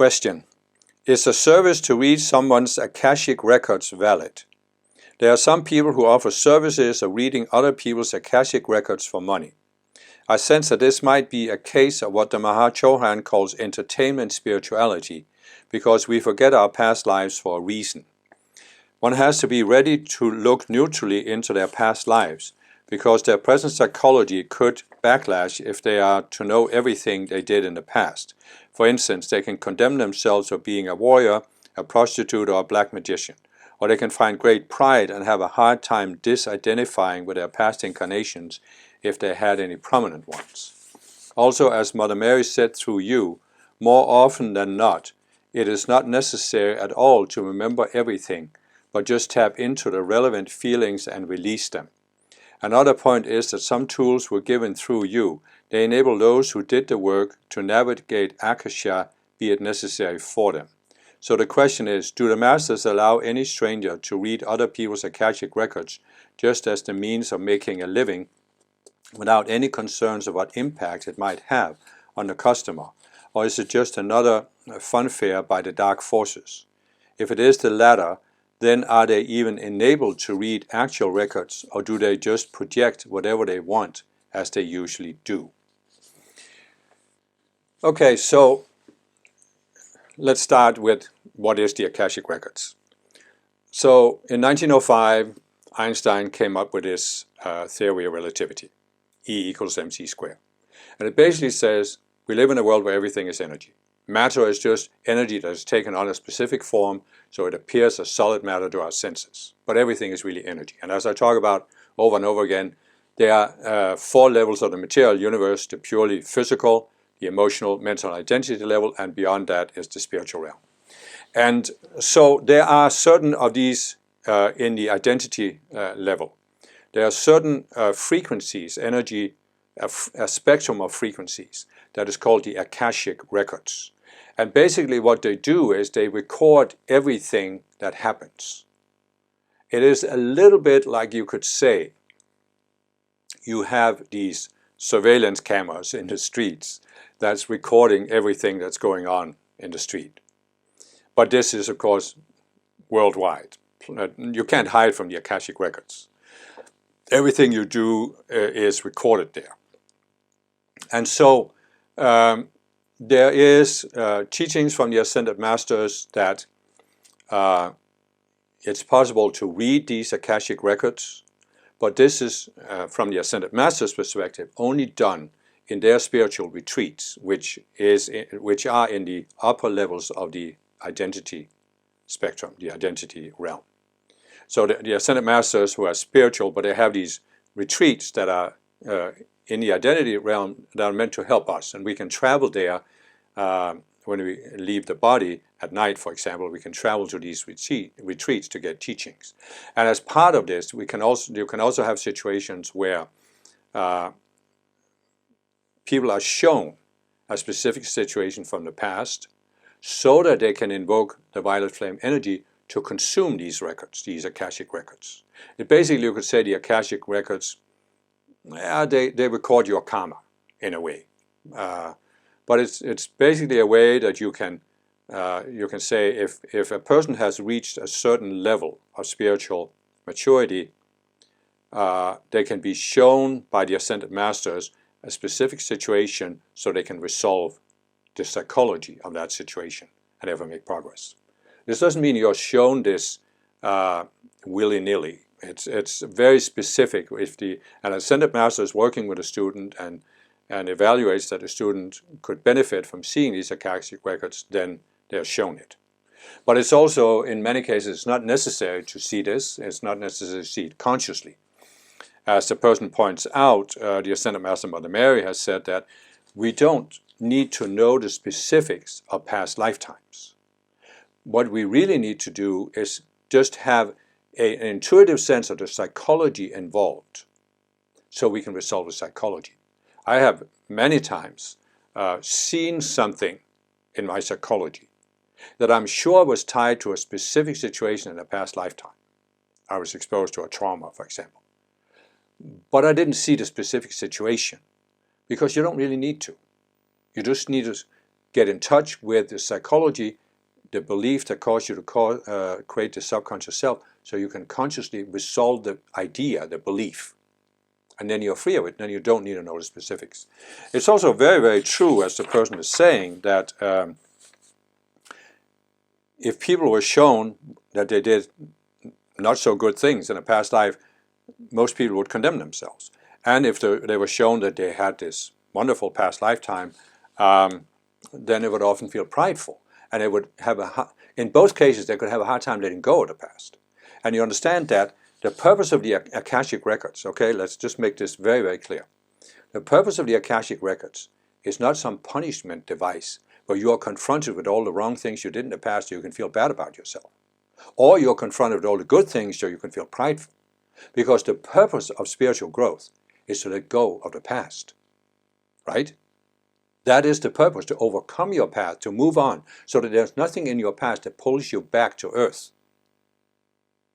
Question: is a service to read someone's Akashic records valid? There are some people who offer services of reading other people's Akashic records for money. I sense that this might be a case of what the Maha Chohan calls entertainment spirituality, because we forget our past lives for a reason. One has to be ready to look neutrally into their past lives, because their present psychology could backlash if they are to know everything they did in the past. For instance, they can condemn themselves for being a warrior, a prostitute, or a black magician. Or they can find great pride and have a hard time disidentifying with their past incarnations if they had any prominent ones. Also, as Mother Mary said through you, more often than not, it is not necessary at all to remember everything, but just tap into the relevant feelings and release them. Another point is that some tools were given through you. They enable those who did the work to navigate Akasha, be it necessary for them. So the question is, do the Masters allow any stranger to read other people's Akashic records just as the means of making a living without any concerns of what impact it might have on the customer? Or is it just another funfair by the dark forces? If it is the latter, then are they even enabled to read actual records, or do they just project whatever they want, as they usually do? Okay, so let's start with what is the Akashic records. So in 1905, Einstein came up with this theory of relativity, E equals mc squared. And it basically says we live in a world where everything is energy. Matter is just energy that is taken on a specific form, so it appears as solid matter to our senses. But everything is really energy. And as I talk about over and over again, there are 4 levels of the material universe: the purely physical, the emotional, mental identity level, and beyond that is the spiritual realm. And so there are certain of these in the identity level. There are certain frequencies, energy, a spectrum of frequencies that is called the Akashic records. And basically what they do is they record everything that happens. It is a little bit like, you could say, you have these surveillance cameras in the streets that's recording everything that's going on in the street. But this is, of course, worldwide. You can't hide from the Akashic records. Everything you do is recorded there. And so there is teachings from the Ascended Masters that it's possible to read these Akashic records, but this is, from the Ascended Masters' perspective, only done in their spiritual retreats, which are in the upper levels of the identity spectrum, the identity realm. So the Ascended Masters, who are spiritual, but they have these retreats that are in the identity realm that are meant to help us, and we can travel there when we leave the body at night, for example. We can travel to these retreats to get teachings. And as part of this, you can also have situations where people are shown a specific situation from the past so that they can invoke the violet flame energy to consume these records, these Akashic records. Basically, you could say the Akashic records, they record your karma in a way. But it's basically a way that you can say if a person has reached a certain level of spiritual maturity, they can be shown by the Ascended Masters a specific situation so they can resolve the psychology of that situation and ever make progress. This doesn't mean you're shown this willy-nilly. It's very specific. If an Ascended Master is working with a student and evaluates that the student could benefit from seeing these Akashic records, then they're shown it. But it's also, in many cases, it's not necessary to see this. It's not necessary to see it consciously. As the person points out, the Ascended Master Mother Mary has said that we don't need to know the specifics of past lifetimes. What we really need to do is just have an intuitive sense of the psychology involved so we can resolve the psychology. I have many times seen something in my psychology that I'm sure was tied to a specific situation in a past lifetime. I was exposed to a trauma, for example. But I didn't see the specific situation because you don't really need to. You just need to get in touch with the psychology, the belief that caused you to create the subconscious self, so you can consciously resolve the idea, the belief. And then you're free of it, then you don't need to know the specifics. It's also very, very true, as the person is saying, that if people were shown that they did not so good things in a past life, most people would condemn themselves. And if they were shown that they had this wonderful past lifetime, then they would often feel prideful. And they would have in both cases, they could have a hard time letting go of the past. And you understand that the purpose of the Akashic records, okay, let's just make this very, very clear. The purpose of the Akashic records is not some punishment device where you are confronted with all the wrong things you did in the past so you can feel bad about yourself. Or you're confronted with all the good things so you can feel prideful. Because the purpose of spiritual growth is to let go of the past, right? That is the purpose, to overcome your past, to move on, so that there's nothing in your past that pulls you back to earth.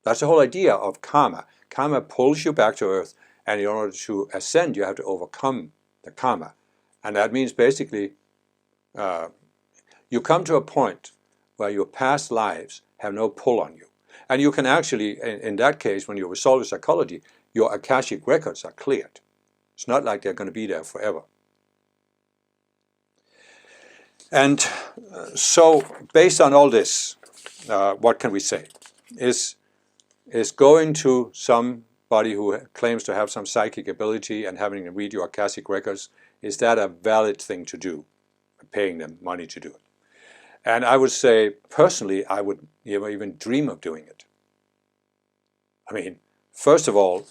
That's the whole idea of karma. Karma pulls you back to earth, and in order to ascend, you have to overcome the karma. And that means basically, you come to a point where your past lives have no pull on you. And you can actually, in that case, when you resolve the psychology, your Akashic records are cleared. It's not like they're going to be there forever. And so, based on all this, what can we say? Is going to somebody who claims to have some psychic ability and having them read your Akashic records, is that a valid thing to do? Paying them money to do it. And I would say, personally, I would never even dream of doing it. I mean, first of all,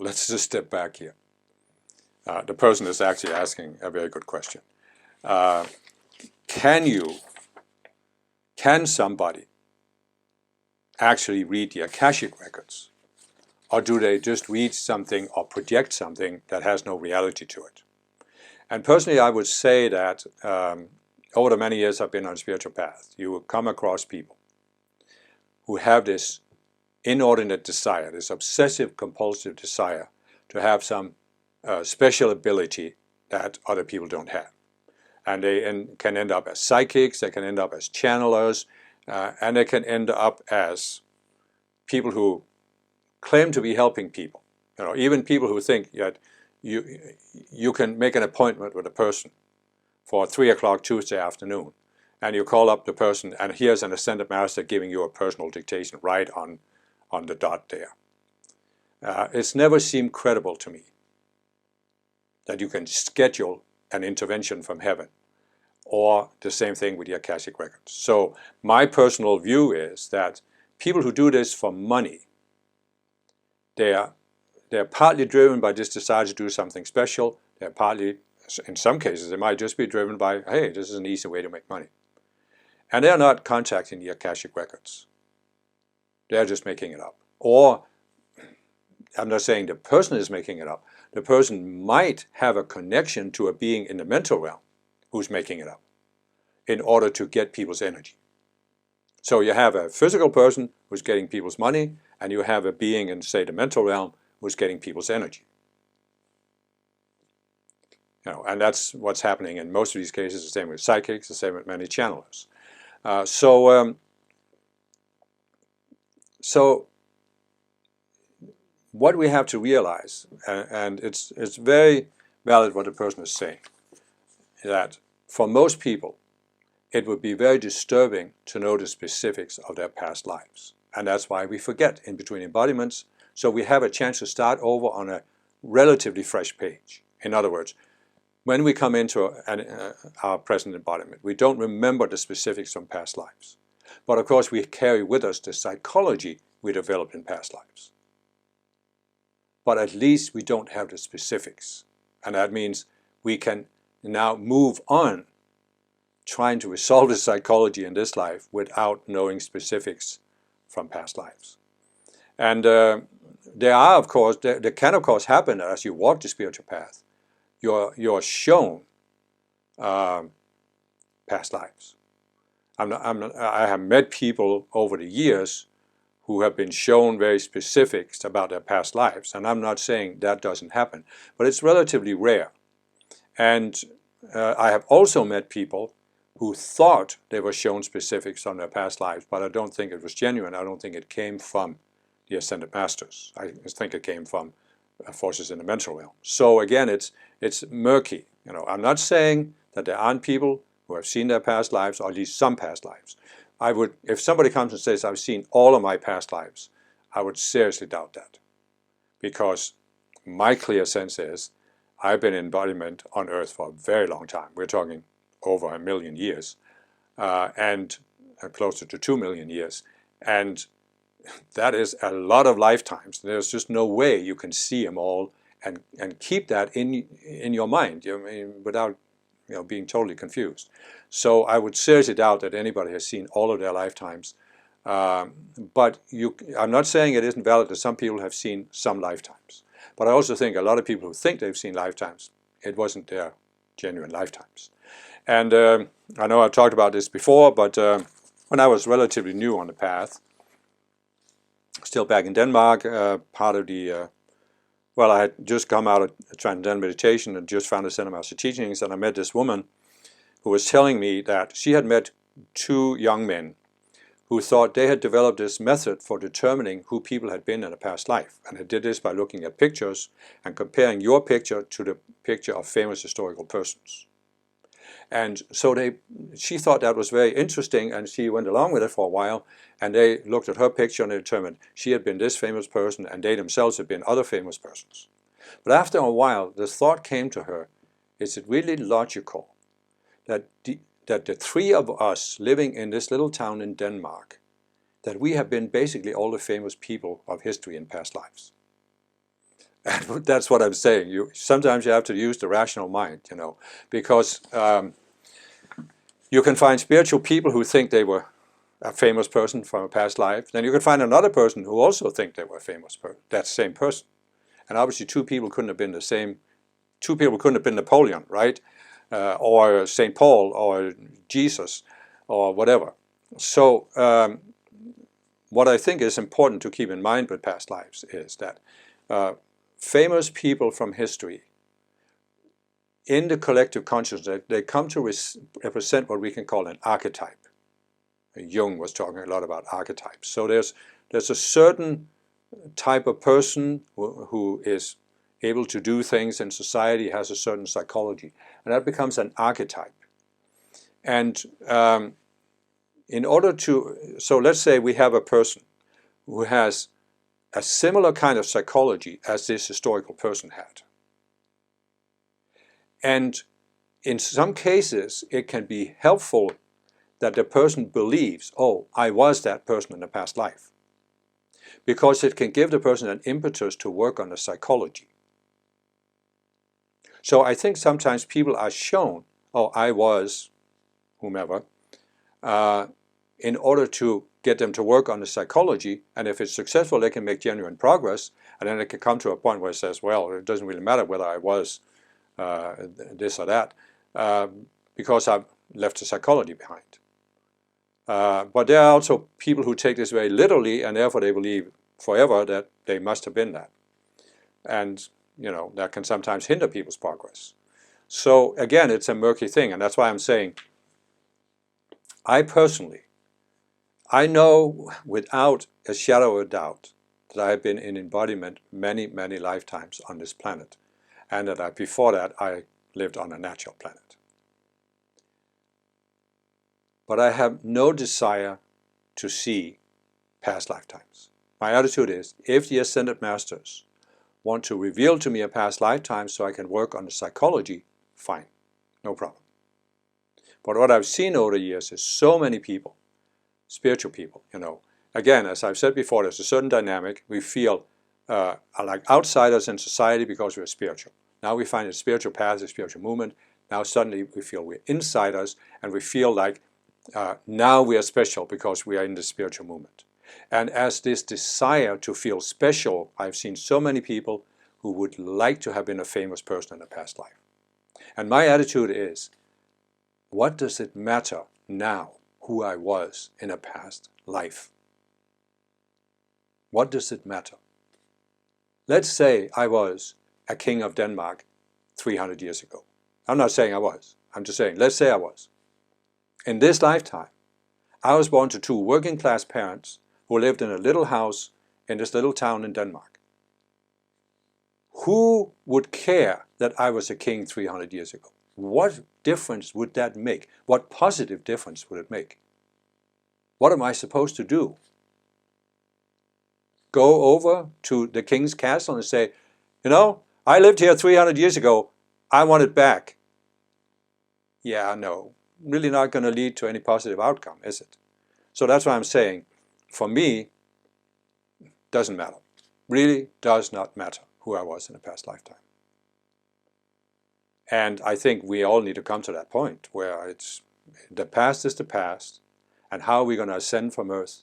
let's just step back here. The person is actually asking a very good question. Can somebody actually read the Akashic records? Or do they just read something or project something that has no reality to it? And personally, I would say that over the many years I've been on a spiritual path, you will come across people who have this inordinate desire, this obsessive compulsive desire to have some special ability that other people don't have. And they can end up as psychics, they can end up as channelers, and they can end up as people who claim to be helping people. You know, even people who think that you can make an appointment with a person for 3 o'clock Tuesday afternoon, and you call up the person, and here's an ascended master giving you a personal dictation right on the dot there. It's never seemed credible to me that you can schedule an intervention from heaven, or the same thing with the Akashic records. So my personal view is that people who do this for money, they're partly driven by this desire to do something special. They're partly, in some cases, they might just be driven by, hey, this is an easy way to make money. And they're not contacting the Akashic records. They're just making it up. Or, I'm not saying the person is making it up. The person might have a connection to a being in the mental realm who's making it up in order to get people's energy. So you have a physical person who's getting people's money, and you have a being in, say, the mental realm who's getting people's energy. You know, and that's what's happening in most of these cases. The same with psychics, the same with many channelers. So what we have to realize, and it's very valid what the person is saying, that for most people, it would be very disturbing to know the specifics of their past lives. And that's why we forget in between embodiments, so we have a chance to start over on a relatively fresh page. In other words, when we come into our present embodiment, we don't remember the specifics from past lives. But of course, we carry with us the psychology we developed in past lives. But at least we don't have the specifics. And that means we can now move on trying to resolve the psychology in this life without knowing specifics from past lives. And there can of course happen as you walk the spiritual path. You're shown past lives. I have met people over the years who have been shown very specifics about their past lives, and I'm not saying that doesn't happen, but it's relatively rare. And I have also met people who thought they were shown specifics on their past lives, but I don't think it was genuine. I don't think it came from the Ascended Masters. I think it came from forces in the mental realm. So again, it's murky. You know, I'm not saying that there aren't people who have seen their past lives, or at least some past lives. I would, if somebody comes and says, I've seen all of my past lives, I would seriously doubt that. Because my clear sense is, I've been in embodiment on Earth for a very long time. We're talking over 1 million years, and closer to 2 million years. And that is a lot of lifetimes. There's just no way you can see them all and keep that in your mind, I mean, without being totally confused. So I would seriously doubt that anybody has seen all of their lifetimes. But I'm not saying it isn't valid that some people have seen some lifetimes. But I also think a lot of people who think they've seen lifetimes, it wasn't their genuine lifetimes. And I know I've talked about this before, but when I was relatively new on the path, still back in Denmark, part of the, well, I had just come out of Transcendental Meditation and just found the Center Master Teachings, and I met this woman who was telling me that she had met 2 young men who thought they had developed this method for determining who people had been in a past life. And they did this by looking at pictures and comparing your picture to the picture of famous historical persons. And so she thought that was very interesting, and she went along with it for a while, and they looked at her picture and they determined she had been this famous person and they themselves had been other famous persons. But after a while, the thought came to her, is it really logical that the 3 of us living in this little town in Denmark, that we have been basically all the famous people of history in past lives? And that's what I'm saying. Sometimes you have to use the rational mind, because you can find spiritual people who think they were a famous person from a past life. Then you can find another person who also think they were a famous person, that same person. And obviously 2 people couldn't have been the same. 2 people couldn't have been Napoleon, right? Or St. Paul, or Jesus, or whatever. So what I think is important to keep in mind with past lives is that famous people from history, in the collective consciousness, they come to represent what we can call an archetype. Jung was talking a lot about archetypes. So there's a certain type of person who is able to do things in society, has a certain psychology, and that becomes an archetype. And in order to, so let's say we have a person who has a similar kind of psychology as this historical person had. And in some cases, it can be helpful that the person believes, oh, I was that person in a past life. Because it can give the person an impetus to work on the psychology. So I think sometimes people are shown, oh, I was whomever, in order to get them to work on the psychology, and if it's successful, they can make genuine progress, and then it can come to a point where it says, well, it doesn't really matter whether I was this or that, because I've left the psychology behind. But there are also people who take this very literally, and therefore they believe forever that they must have been that. And, that can sometimes hinder people's progress. So again, it's a murky thing, and that's why I'm saying, I personally, I know without a shadow of a doubt that I have been in embodiment many, many lifetimes on this planet, and that before that I lived on a natural planet. But I have no desire to see past lifetimes. My attitude is, if the Ascended Masters want to reveal to me a past lifetime so I can work on the psychology, fine, no problem. But what I've seen over the years is so many people, spiritual people, again, as I've said before, there's a certain dynamic. We feel like outsiders in society because we're spiritual. Now we find a spiritual path, a spiritual movement. Now suddenly we feel we're insiders, and we feel like now we are special because we are in the spiritual movement. And as this desire to feel special, I've seen so many people who would like to have been a famous person in a past life. And my attitude is, what does it matter now who I was in a past life? What does it matter? Let's say I was a king of Denmark 300 years ago. I'm not saying I was. I'm just saying, let's say I was. In this lifetime, I was born to two working class parents who lived in a little house in this little town in Denmark. Who would care that I was a king 300 years ago? What difference would that make? What positive difference would it make? What am I supposed to do? Go over to the king's castle and say, you know, I lived here 300 years ago. I want it back. Yeah, no. Really not going to lead to any positive outcome, is it? So that's why I'm saying, for me, doesn't matter. Really does not matter who I was in a past lifetime. And I think we all need to come to that point where it's the past is the past, and how are we going to ascend from earth?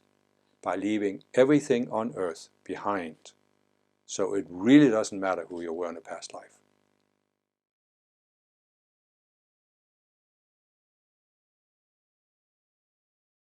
By leaving everything on earth behind. So it really doesn't matter who you were in a past life.